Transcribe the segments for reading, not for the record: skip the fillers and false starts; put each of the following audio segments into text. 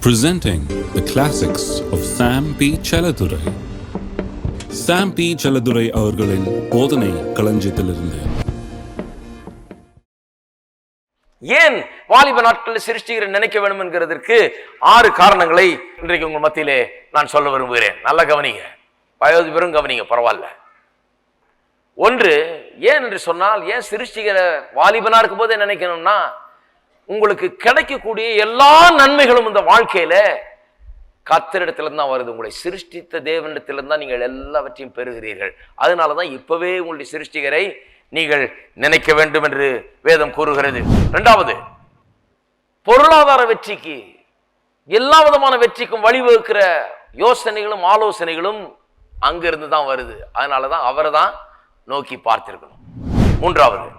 Presenting the classics of Sam P. Chaladurai. Sam P. Chaladurai அவர்களின் போதனை களஞ்சியத்திலிருந்து. ஏன் வாலிப நாட்களில் சிருஷ்டிகரை நினைக்க வேண்டும் என்கிறதற்கு 6 காரணங்களை இன்றைக்கு உங்கள் மத்தியிலே நான் சொல்ல விரும்புகிறேன். நல்ல கவனிங்க, வயது பெரும் கவனிங்க, பரவாயில்ல. 1, ஏன் என்று சொன்னால், ஏன் சிருஷ்டிகரை வாலிபனா இருக்கும் போதே நினைக்கணும்னா, உங்களுக்கு கிடைக்கக்கூடிய எல்லா நன்மைகளும் இந்த வாழ்க்கையில கர்த்தரிடத்திலிருந்து தான் வருது. உங்களை சிருஷ்டித்த தேவனிடத்திலிருந்து தான் நீங்கள் எல்லாவற்றையும் பெறுகிறீர்கள். அதனாலதான் இப்பவே உங்களுடைய சிருஷ்டிகரை நீங்கள் நினைக்க வேண்டும் என்று வேதம் கூறுகிறது. 2வது, பொருளாதார வெற்றிக்கு, எல்லா விதமான வெற்றிக்கும் வழிவகுக்கிற யோசனைகளும் ஆலோசனைகளும் அங்கிருந்து தான் வருது. அதனாலதான் அவரை தான் நோக்கி பார்த்திருக்கணும். 3வது,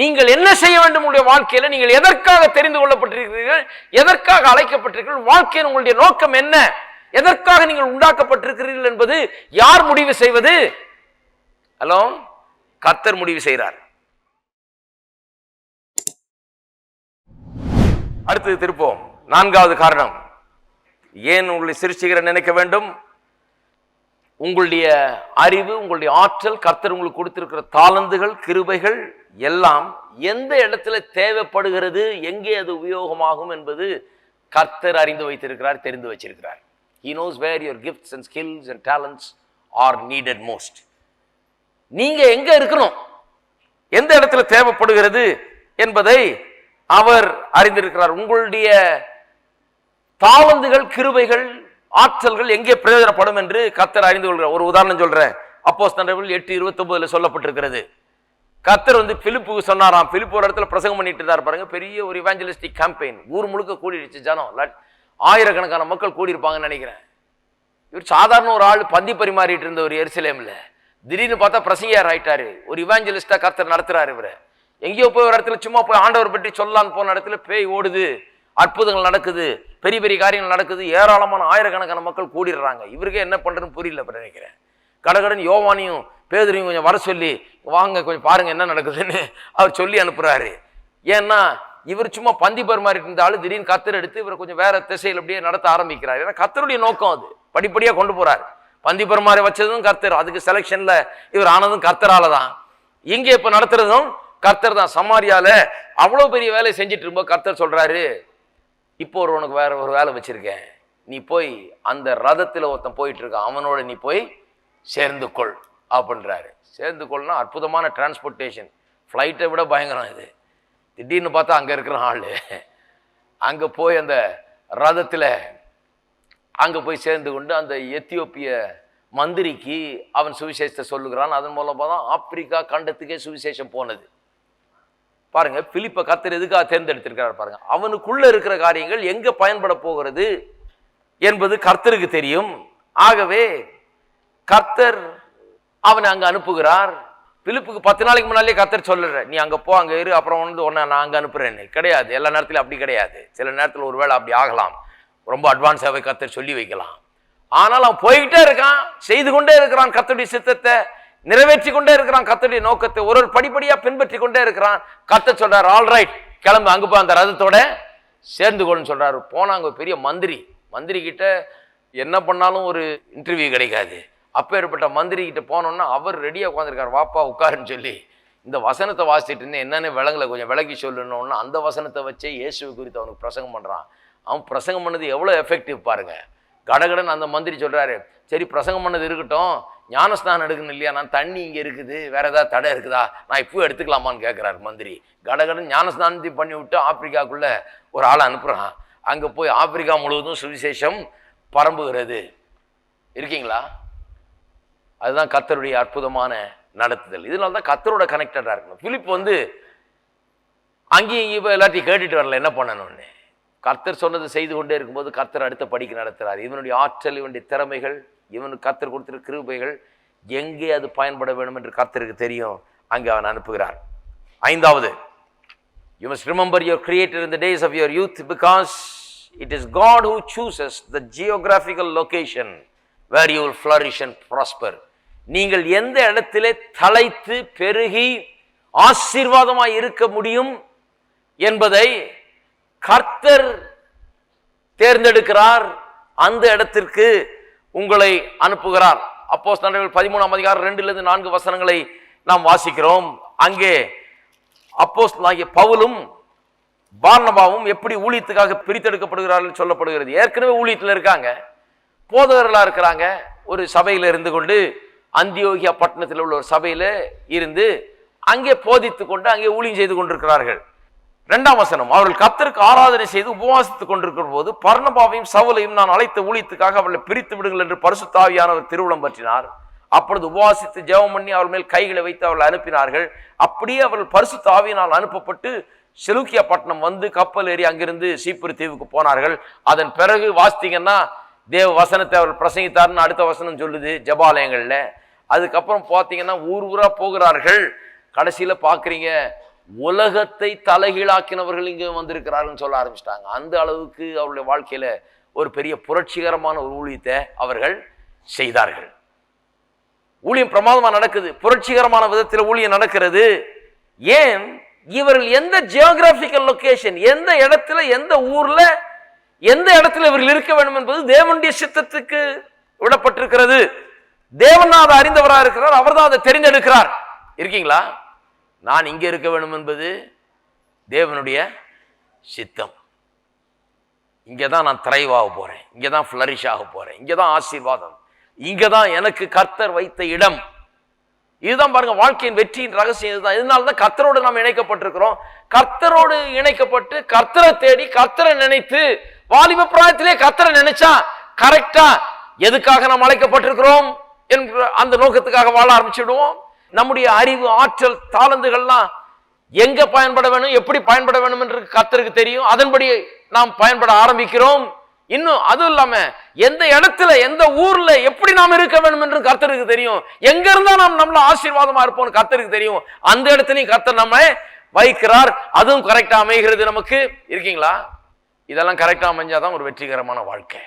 நீங்கள் என்ன செய்ய வேண்டும் உங்களுடைய வாழ்க்கையில, நீங்கள் எதற்காக தெரிந்து கொள்ளப்பட்டிருக்கிறீர்கள், எதற்காக அழைக்கப்பட்டிருக்கிறீர்கள், வாழ்க்கையின் உங்களுடைய நோக்கம் என்ன, எதற்காக நீங்கள் உண்டாக்கப்பட்டிருக்கிறீர்கள் என்பது யார் முடிவு செய்வது? ஹலோ, கர்த்தர் முடிவு செய்கிறார். அடுத்தது திருப்போம். 4வது காரணம், ஏன் உங்களை சிருஷ்டிகரை நினைக்க வேண்டும்? உங்களுடைய அறிவு, உங்களுடைய ஆற்றல், கர்த்தர் உங்களுக்கு கொடுத்திருக்கிற தாளந்துகள், கிருபைகள் எல்லாம் எந்த இடத்துல தேவைப்படுகிறது, எங்கே அது உபயோகமாகும் என்பது கர்த்தர் அறிந்து வைத்திருக்கிறார், தெரிந்து வச்சிருக்கிறார். He knows where your gifts and skills and talents are needed most. நீங்க எங்க இருக்கணும், எந்த இடத்துல தேவைப்படுகிறது என்பதை அவர் அறிந்திருக்கிறார். உங்களுடைய தாளந்துகள், கிருபைகள், ஆற்றல்கள் எங்கே பிரயோஜனப்படும் என்று கர்த்தர் அறிந்து கொள்கிறார். ஒரு உதாரணம் சொல்றேன். அப்போஸ்தலர்கள் 8:29 சொல்லப்பட்டிருக்கிறது. கர்த்தர் பிலிப்புக்கு சொன்னாராம். பிலிப்பு ஒரு இடத்துல பிரசங்கம் பண்ணிட்டு இருந்தார் பாருங்க. பெரிய ஒரு இவாஞ்சலிஸ்டிக் கேம்பெயின், ஊர் முழுக்க கூடிடுச்சு ஜனம், ஆயிரக்கணக்கான மக்கள் கூடியிருப்பாங்கன்னு நினைக்கிறேன். இவர் சாதாரண ஒரு ஆள், பந்தி பரிமாறிட்டு இருந்த ஒரு எருசலேம்ல திடீர்னு பார்த்தா பிரசங்கியார் ஆயிட்டாரு. ஒரு இவாஞ்சலிஸ்டா கர்த்தர் நடத்துறாரு. இவரை எங்கேயோ போய் ஒரு இடத்துல சும்மா போய் ஆண்டவர் பற்றி சொல்லலான்னு போன இடத்துல பேய் ஓடுது, அற்புதங்கள் நடக்குது, பெரிய பெரிய காரியங்கள் நடக்குது, ஏராளமான ஆயிரக்கணக்கான மக்கள் கூடிடுறாங்க. இவருக்கே என்ன பண்றதுன்னு புரியல நினைக்கிறேன். கடகடன் யோவானையும் பேதுரையும் கொஞ்சம் வர சொல்லி, வாங்க கொஞ்சம் பாருங்க என்ன நடக்குதுன்னு அவர் சொல்லி அனுப்புறாரு. ஏன்னா இவர் சும்மா பந்தி பரிமாறிட்டு இருந்தாலும் திடீர்னு கர்த்தர் எடுத்து இவரை கொஞ்சம் வேற திசையில் அப்படியே நடத்த ஆரம்பிக்கிறார். ஏன்னா கர்த்தருடைய நோக்கம் அது, படிப்படியா கொண்டு போறார். பந்தி பரிமாறி வச்சதும் கர்த்தர், அதுக்கு செலக்ஷன்ல இவர் ஆனதும் கர்த்தரால தான். இங்க இப்ப நடத்துறதும் கர்த்தர் தான். சமாரியால அவ்வளவு பெரிய வேலை செஞ்சுட்டு இருக்கும்போது கர்த்தர் சொல்றாரு, இப்போ உனக்கு வேற ஒரு வேலை வச்சிருக்கேன், நீ போய் அந்த ரதத்துல ஒருத்தன் போயிட்டு இருக்கான், அவனோட நீ போய் சேர்ந்து கொள் அப்படின்றாரு. சேர்ந்து கொள்னா அற்புதமான டிரான்ஸ்போர்ட்டேஷன், ஃப்ளைட்டை விட பயங்கரம் இது. திடீர்னு பார்த்தா அங்க இருக்கிற ஆளு அங்க போய் அந்த ரதத்துல அங்க போய் சேர்ந்து கொண்டு அந்த எத்தியோப்பிய மந்திரிக்கு அவன் சுவிசேஷத்தை சொல்லுகிறான். அதன் மூலமா தான் ஆப்பிரிக்கா கண்டத்துக்கே சுவிசேஷம் போனது. பாருங்க, பிலிப்பை கர்த்தர் எதுக்காக தேர்ந்தெடுத்திருக்கிறார் பாருங்க. அவனுக்குள்ள இருக்கிற காரியங்கள் எங்க பயன்பட போகிறது என்பது கர்த்தருக்கு தெரியும். ஆகவே கர்த்தர் அவனை அங்க அனுப்புகிறார். பிலிப்புக்கு 10 நாளைக்கு முன்னாலே கர்த்தர் சொல்லுற, நீ அங்க போ, அங்க இரு, அப்புறம் உன்னை நான் அங்க அனுப்புறேன்னு கிடையாது. எல்லா நேரத்திலும் அப்படி கிடையாது. சில நேரத்தில் ஒருவேளை அப்படி ஆகலாம், ரொம்ப அட்வான்ஸாகவே கர்த்தர் சொல்லி வைக்கலாம். ஆனால் அவன் போய்கிட்டே இருக்கான், செய்து கொண்டே இருக்கிறான், கர்த்தருடைய சித்தத்தை நிறைவேற்றி கொண்டே இருக்கிறான், கர்த்தருடைய நோக்கத்தை ஒரு படிப்படியா பின்பற்றி கொண்டே இருக்கிறான். கர்த்தர் சொல்றாரு, ஆல் ரைட், கிளம்பு, அங்க போய் அந்த ரதத்தோட சேர்ந்து கொள்ளுன்னு சொல்றாரு. போனாங்க பெரிய மந்திரி கிட்ட என்ன பண்ணாலும் ஒரு இன்டர்வியூ கிடைக்காது. அப்பேற்பட்ட மந்திரி கிட்ட போனோம்னா அவர் ரெடியா உட்காந்துருக்காரு, வாப்பா உட்காருன்னு சொல்லி இந்த வசனத்தை வாசிச்சுட்டு இருந்தேன், என்னன்னு விளங்கல, கொஞ்சம் விளக்கி சொல்லணும்னு அந்த வசனத்தை வச்சே இயேசுவை குறித்து அவனுக்கு பிரசங்கம் பண்றான். அவன் பிரசங்கம் பண்ணது எவ்வளவு எஃபெக்டிவ் பாருங்க. கடகடன் அந்த மந்திரி சொல்றாரு, சரி பிரசங்கம் பண்ணது இருக்கட்டும், ஞானஸ்நானம் எடுக்கணும் இல்லையா, நான் தண்ணி இங்க இருக்குது, வேற ஏதாவது தடை இருக்குதா, நான் இப்போ எடுத்துக்கலாமான்னு கேட்கிறாரு மந்திரி. கடகடன் ஞானஸ்நானத்தை பண்ணி விட்டு ஆப்பிரிக்காக்குள்ள ஒரு ஆளை அனுப்புறான். அங்க போய் ஆப்பிரிக்கா முழுவதும் சுவிசேஷம் பரம்புகிறது. இருக்கீங்களா? அதுதான் கர்த்தருடைய அற்புதமான நடத்துதல். இதனால்தான் கர்த்தரோட கனெக்டடா இருக்கணும். பிலிப் அங்கேயும் இங்கேயும் எல்லாத்தையும் கேட்டுட்டு வரல, என்ன பண்ணணும்னு. கர்த்தர் சொன்னது செய்து கொண்டே இருக்கும்போது கர்த்தர் அடுத்த படிக்கு நடத்துறாரு. இவனுடைய ஆற்றல், இவனுடைய திறமைகள், இவனுக்கு கர்த்தர் கொடுத்திருக்கிற கிருபைகள் எங்கே அது பயன்பட வேண்டும் என்று கர்த்தருக்கு தெரியும். அங்கே அவன் அனுப்புகிறார். 5வது, you must remember your creator in the days of your youth, because it is God who chooses the geographical location where you will flourish and prosper. நீங்கள் எந்த இடத்திலே தழைத்து பெருகி ஆசீர்வாதமாய் இருக்க முடியும் என்பதை கர்த்தர் தேர்ந்தெடுக்கிறார், அந்த இடத்திற்கு உங்களை அனுப்புகிறார். அப்போஸ்தலர்கள் 13ஆம் அதிகாரம் 2-4 வசனங்களை நாம் வாசிக்கிறோம். அங்கே அப்போஸ்தலனாகிய பவுலும் பார்னபாவும் எப்படி ஊழியத்துக்காக பிரித்தெடுக்கப்படுகிறார்கள் சொல்லப்படுகிறது. ஏற்கனவே ஊழியத்தில் இருக்காங்க, போதகர்களா இருக்கிறாங்க. ஒரு சபையில இருந்து கொண்டு அந்தியோகியா பட்டணத்தில் உள்ள ஒரு சபையில இருந்து அங்கே போதித்துக் கொண்டு அங்கே ஊழியம் செய்து கொண்டிருக்கிறார்கள். 2ஆம் வசனம், அவர்கள் கர்த்தருக்கு ஆராதனை செய்து உபவாசித்துக் கொண்டிருக்கிற போது பர்னபாவையும் சவுலையும் நான் அழைத்த ஊழியத்துக்காக அவர்களை பிரித்து விடுங்கள் என்று பரிசுத்த ஆவியானவர் திருவுளம் பற்றினார். அப்பொழுது உபவாசித்து ஜெபம் பண்ணி அவர் மேல் கைகளை வைத்து அவர்கள் அனுப்பினார்கள். அப்படியே அவர்கள் பரிசுத்த ஆவியினால் அனுப்பப்பட்டு செலூக்கியா பட்டணம் வந்து கப்பல் ஏறி அங்கிருந்து சீப்புரு தீவுக்கு போனார்கள். அதன் பிறகு வாசித்தீங்கன்னா தேவ வசனத்தை அவர் பிரசங்கித்தார்னு அடுத்த வசனம் சொல்லுது ஜபாலயங்கள்ல. அதுக்கப்புறம் பார்த்தீங்கன்னா ஊர் ஊரா போகிறார்கள். கடைசியில பாக்குறீங்க உலகத்தை தலைகீழாக்கினவர்கள் இங்க வந்திருக்கிறார்கள் சொல்ல ஆரம்பிச்சிட்டாங்க. அந்த அளவுக்கு அவருடைய வாழ்க்கையில ஒரு பெரிய புரட்சிகரமான ஒரு ஊழியத்தை அவர்கள் செய்தார்கள். ஊழியம் பிரமாதமா நடக்குது, புரட்சிகரமான விதத்தில் ஊழியம் நடக்கிறது. ஏன்? இவர்கள் எந்த ஜியோகிராபிக்கல் லொகேஷன், எந்த இடத்துல, எந்த ஊர்ல, எந்த இடத்துல இவர்கள் இருக்க வேண்டும் என்பது தேவனுடைய சித்தத்துக்கு விடப்பட்டிருக்கிறது. தேவன் தான் அதை அறிந்தவராக இருக்கிறார், அவர் தான் அதை தெரிந்தெடுக்கிறார். இருக்கீங்களா? நான் இங்கே இருக்க வேண்டும் என்பது தேவனுடைய சித்தம். இங்கே தான் நான் த்ரைவாக போறேன், இங்கே தான் ஃப்ளரிஷ் ஆக போறேன், இங்கே தான் ஆசீர்வாதம், இங்கே தான் எனக்கு கர்த்தர் வைத்த இடம். இதுதான் பாருங்க வாழ்க்கையின் வெற்றியின் ரகசியம். இதுதான். இதனால்தான் கர்த்தரோடு நாம் இணைக்கப்பட்டிருக்கிறோம். கர்த்தரோடு இணைக்கப்பட்டு கர்த்தரை தேடி கர்த்தரை நினைத்து வாலிப பிராயத்திலே கர்த்தரை நினைச்சா கரெக்டா எதுக்காக நாம் அழைக்கப்பட்டிருக்கிறோம் என்ற அந்த நோக்கத்துக்காக வாழ ஆரம்பிச்சுடுவோம். நம்முடைய அறிவு, ஆற்றல், தாளந்துகள்லாம் எங்க பயன்பட வேணும், எப்படி பயன்பட வேணும் என்று கர்த்தருக்கு தெரியும். அதன்படி நாம் பயன்பட ஆரம்பிக்கிறோம். இன்னும் அதுவும் இல்லாம எந்த இடத்துல, எந்த ஊர்ல எப்படி நாம் இருக்க வேண்டும் என்று கர்த்தருக்கு தெரியும். எங்க இருந்தா நாம் நம்மள ஆசீர்வாதமா இருப்போம் கர்த்தருக்கு தெரியும். அந்த இடத்துலயும் கர்த்தர் நம்ம வைக்கிறார். அதுவும் கரெக்டா அமைகிறது நமக்கு. இருக்கீங்களா? இதெல்லாம் கரெக்டா அமைஞ்சாதான் ஒரு வெற்றிகரமான வாழ்க்கை.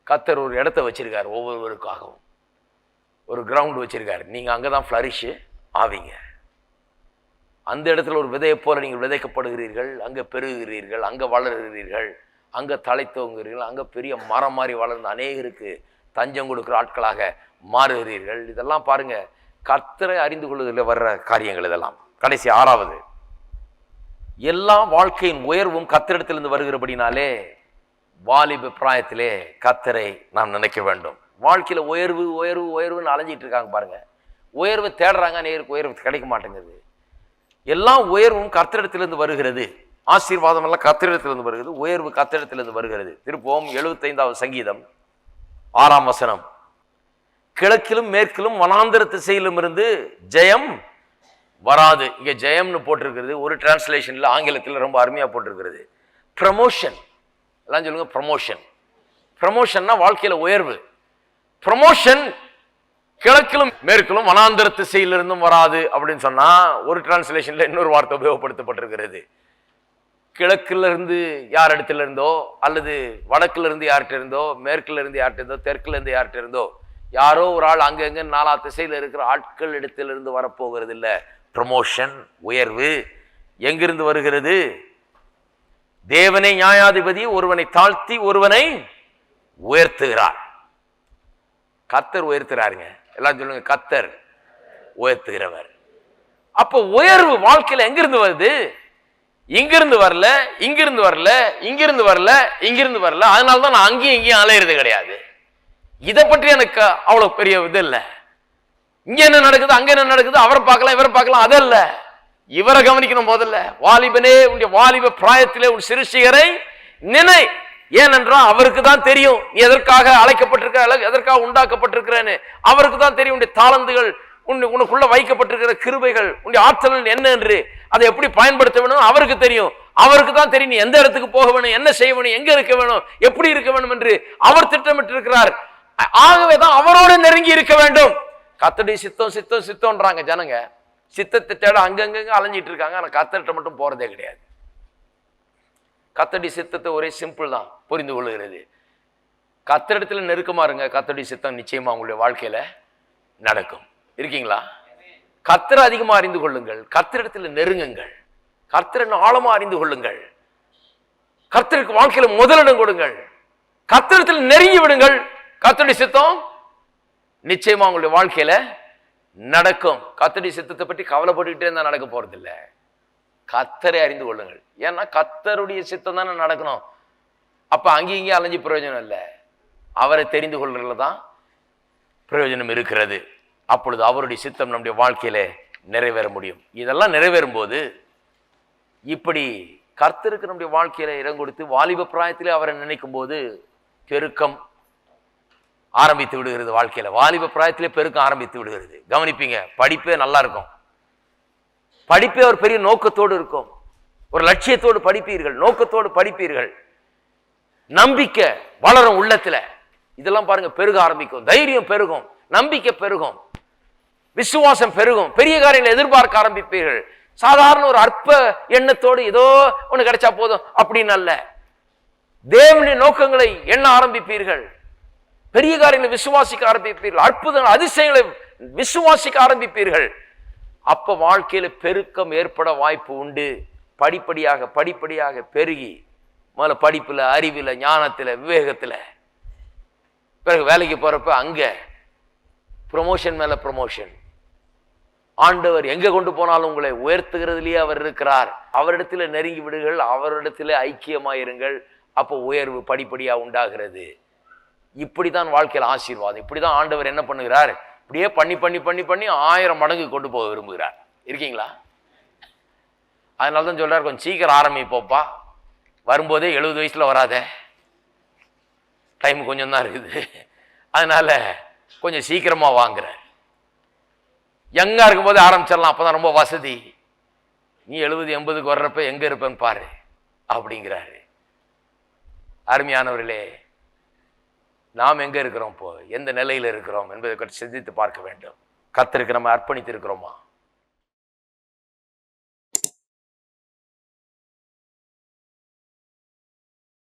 கர்த்தர் ஒரு இடத்த வச்சிருக்காரு, ஒவ்வொருவருக்காகவும் ஒரு கிரவுண்ட் வச்சிருக்காரு. நீங்க அங்கதான் ஃப்ளரிஷ் ஆவீங்க. அந்த இடத்துல ஒரு விதையை போல நீங்கள் விதைக்கப்படுகிறீர்கள், அங்க பெருகுகிறீர்கள், அங்க வளருகிறீர்கள், அங்க தலைத்தோங்குகிறீர்கள், அங்க பெரிய மரம் மாதிரி வளர்ந்து அநேகருக்கு தஞ்சம் கொடுக்கிற ஆட்களாக மாறுகிறீர்கள். இதெல்லாம் பாருங்க கர்த்தரை அறிந்து கொள்வதில் வர்ற காரியங்கள். இதெல்லாம் கடைசி 6வது, எல்லா வாழ்க்கையின் உயர்வும் கர்த்தரிடத்திலிருந்து வருகிறபடினாலே வாலிப பிராயத்திலே கர்த்தரை நாம் நினைக்க வேண்டும். வாழ்க்கையில உயர்வு உயர்வு உயர்வுன்னு அலைஞ்சிட்டு இருக்காங்க பாருங்க. உயர்வு தேடுறாங்க, நேருக்கு உயர்வு கிடைக்க மாட்டேங்குது. எல்லா உயர்வும் கர்த்தரிடத்திலிருந்து வருகிறது. ஆசீர்வாதம் எல்லாம் கர்த்தரிடத்திலிருந்து வருகிறது, உயர்வு கர்த்தரிடத்திலிருந்து வருகிறது. திருப்போம் 75வது சங்கீதம் 6ஆம் வசனம், கிழக்கிலும் மேற்கிலும் வனாந்தர திசையிலும் இருந்து ஜெயம் வராது. இங்க ஜெயம்னு போட்டிருக்கிறது. ஒரு டிரான்ஸ்லேஷன்ல ஆங்கிலத்தில் ரொம்ப அருமையா போட்டிருக்கிறது ப்ரமோஷன். எல்லாம் சொல்லுங்க ப்ரமோஷன். ப்ரமோஷன்னா வாழ்க்கையில உயர்வு. ப்ரமோஷன் கிழக்கிலும் மேற்கிலும் வனாந்தர திசையிலிருந்தும் வராது அப்படின்னு சொன்னா ஒரு டிரான்ஸ்லேஷன்ல இன்னொரு வார்த்தை உபயோகப்படுத்தப்பட்டிருக்கிறது. கிழக்குல இருந்து யார் இடத்துல இருந்தோ, அல்லது வடக்குல இருந்து யார்கிட்ட இருந்தோ, மேற்குல இருந்து யார்கிட்ட இருந்தோ, தெற்குல இருந்து யார்கிட்ட இருந்தோ, யாரோ ஒரு ஆள் அங்கங்க 4 திசையில இருக்கிற ஆட்கள் இடத்திலிருந்து வரப்போகிறது இல்ல. ப்ரமோஷன், உயர்வு எங்கிருந்து வருகிறது? தேவனை நியாயாதிபதி ஒருவனை தாழ்த்தி ஒருவனை உயர்த்துகிறார். கர்த்தர் உயர்த்துறாருங்க. எல்லாம் சொல்லுங்க கர்த்தர் உயர்த்துகிறவர். அப்போ உயர்வு வாழ்க்கையில எங்கிருந்து வருது? இங்கிருந்து வரல, இங்கிருந்து வரல, இங்கிருந்து வரல, இங்கிருந்து வரல. அதனாலதான் நான் அங்கேயும் இங்கேயும் அலையிறது கிடையாது. இதை பற்றி எனக்கு அவ்வளவு பெரிய இது இல்லை. இங்க என்ன நடக்குது, அங்க என்ன நடக்குது, அவரை பார்க்கலாம் இவரை பார்க்கலாம், அதல்ல. இவரை கவனிக்கணும் முதல்ல. வாலிபனே, உன்னுடைய வாலிப பிராயத்திலே உன் சிருஷ்டிகரை நினை. ஏனென்றால் அவருக்கு தான் தெரியும் நீ எதற்காக அழைக்கப்பட்டிருக்கிற, எதற்காக உண்டாக்கப்பட்டிருக்கிறேன்னு. அவருக்கு தான் தெரியும் உன்னுடைய தாளந்துகள், உனக்குள்ள வைக்கப்பட்டிருக்கிற கிருபைகள், உன்னுடைய ஆற்றல் என்ன என்று, அதை எப்படி பயன்படுத்த வேணும் அவருக்கு தெரியும். அவருக்கு தான் தெரியும் நீ எந்த இடத்துக்கு போக வேணும், என்ன செய்ய வேணும், எங்க இருக்க வேணும், எப்படி இருக்க வேணும் என்று அவர் திட்டமிட்டு இருக்கிறார். ஆகவேதான் அவரோடு நெருங்கி இருக்க வேண்டும். கர்த்தருடைய சித்தம் சித்தம் சித்தம்ன்றாங்க ஜனங்க. சித்தத்தை தேட அங்கங்க அலைஞ்சிட்டு இருக்காங்க. ஆனா கர்த்தர்கிட்ட மட்டும் போறதே கிடையாது. கர்த்தருடைய சித்தத்தை ஒரே சிம்பிள் தான் புரிந்து கொள்ளுகிறது. கர்த்தரிடத்துல நெருக்கமா இருங்க, கர்த்தருடைய சித்தம் நிச்சயமா உங்களுடைய வாழ்க்கையில நடக்கும். இருக்கீங்களா? கர்த்தரை அதிகமா அறிந்து கொள்ளுங்கள், கர்த்தரிடத்துல நெருங்குங்கள், கர்த்தரை ஆழமா அறிந்து கொள்ளுங்கள். கர்த்தருக்கு வாழ்க்கையில முதலிடம் கொடுங்கள். கர்த்தரிடத்தில் நெருங்கி விடுங்கள். கர்த்தருடைய சித்தம் நிச்சயமா உங்களுடைய வாழ்க்கையில நடக்கும். கர்த்தருடைய சித்தத்தை பற்றி கவலைப்பட்டுக்கிட்டே இருந்தா நடக்க போறது இல்லை. கர்த்தரை அறிந்து கொள்ளுங்கள். ஏன்னா கர்த்தருடைய சித்தம் தானே நடக்கணும். அப்ப அங்கே இங்கே அலைஞ்சு பிரயோஜனம் இல்லை. அவரை தெரிந்து கொள்றதுல தான் பிரயோஜனம் இருக்கிறது. அப்பொழுது அவருடைய சித்தம் நம்முடைய வாழ்க்கையில நிறைவேற முடியும். இதெல்லாம் நிறைவேறும் போது இப்படி கர்த்தருக்கு நம்முடைய வாழ்க்கையில இடம் கொடுத்து வாலிப பிராயத்திலே அவரை நினைக்கும் போது பெருக்கம் ஆரம்பித்து விடுகிறது. வாழ்க்கையில வாலிப பிராயத்திலே பெருக்கம் ஆரம்பித்து விடுகிறது. கவனிப்பீங்க, படிப்பே நல்லா இருக்கும். படிப்பே ஒரு பெரிய நோக்கத்தோடு இருக்கும். ஒரு லட்சியத்தோடு படிப்பீர்கள், நோக்கத்தோடு படிப்பீர்கள். நம்பிக்கை வளரும் உள்ளத்துல. இதெல்லாம் பாருங்க, பெருக ஆரம்பிக்கும். தைரியம் பெருகும், நம்பிக்கை பெருகும், விசுவாசம் பெருகும். பெரிய காரியங்களை எதிர்பார்க்க ஆரம்பிப்பீர்கள். சாதாரண ஒரு அற்ப எண்ணத்தோடு ஏதோ ஒண்ணு கிடைச்சா போதும் அப்படின்னு அல்ல, தேவனுடைய நோக்கங்களை எண்ண ஆரம்பிப்பீர்கள். பெரிய காரியங்களை விசுவாசிக்க ஆரம்பிப்பீர்கள். அற்புதங்கள் அதிசயங்களை விசுவாசிக்க ஆரம்பிப்பீர்கள். அப்ப வாழ்க்கையில பெருக்கம் ஏற்பட வாய்ப்பு உண்டு. படிப்படியாக பெருகி முதல்ல படிப்புல, அறிவுல, ஞானத்துல, விவேகத்துல, பிறகு வேலைக்கு போறப்ப அங்க ப்ரமோஷன் மேல ப்ரமோஷன். ஆண்டவர் எங்க கொண்டு போனாலும் உங்களை உயர்த்துகிறதுலயே அவர் இருக்கிறார். அவரிடத்துல நெருங்கி விடுங்கள், அவரிடத்துல ஐக்கியமாயிருங்கள். அப்போ உயர்வு படிப்படியா உண்டாகிறது. இப்படிதான் வாழ்க்கையில் ஆசீர்வாதம். இப்படிதான் ஆண்டவர் என்ன பண்ணுகிறார், இப்படியே பண்ணி 1000 மடங்கு கொண்டு போக விரும்புகிறார். இருக்கீங்களா? அதனாலதான் சொல்றாரு, கொஞ்சம் சீக்கிரம் ஆரம்பிப்போப்பா, வரும்போதே 70 வயசுல வராத, டைம் கொஞ்சம் தான் இருக்குது, அதனால கொஞ்சம் சீக்கிரமா வாங்குற. யங்கா இருக்கும் போது ஆரம்பிச்சிடலாம், அப்பதான் ரொம்ப வசதி. நீ 70-80க்கு வர்றப்ப எங்க இருப்பேன்னு பாரு அப்படிங்கிறாரு. அருமையானவர்களே, நாம் எங்க இருக்கிறோம், இப்போ எந்த நிலையில இருக்கிறோம் என்பதை சிந்தித்து பார்க்க வேண்டும். கர்த்தருக்கு நம்ம அர்ப்பணித்து இருக்கிறோமா?